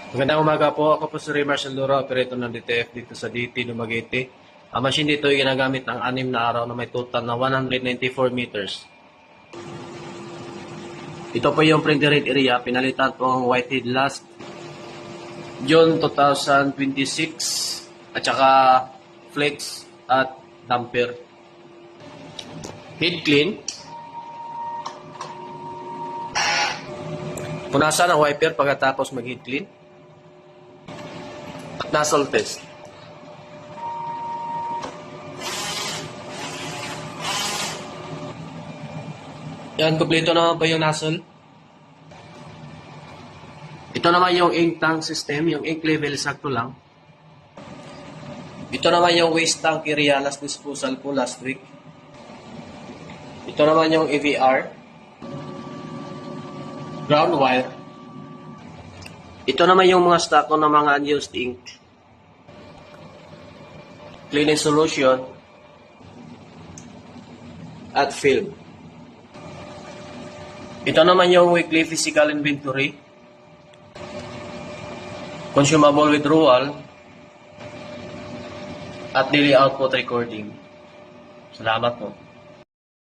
Magandang umaga po. Ako po si Ray Marshall Dura, operator ng DTF dito sa DT Dumaguete. Ang machine dito ay ginagamit ng 6 na araw na may total na 194 meters. Ito po yung printer rate area. Pinalitan po ang Whitehead last June 2026 at saka flex at damper. Head clean. Punasan ang wiper pagkatapos mag-head clean. At nozzle test. Yan, kompleto naman po yung nozzle. Ito naman yung ink tank system, yung ink level sakto lang. Ito naman yung waste tank area, last disposal po last week. Ito naman yung EVR. Ground wire. Ito naman yung mga stock ng mga unused ink. Cleaning solution. At film. Ito naman yung weekly physical inventory. Consumable withdrawal. At daily output recording. Salamat po.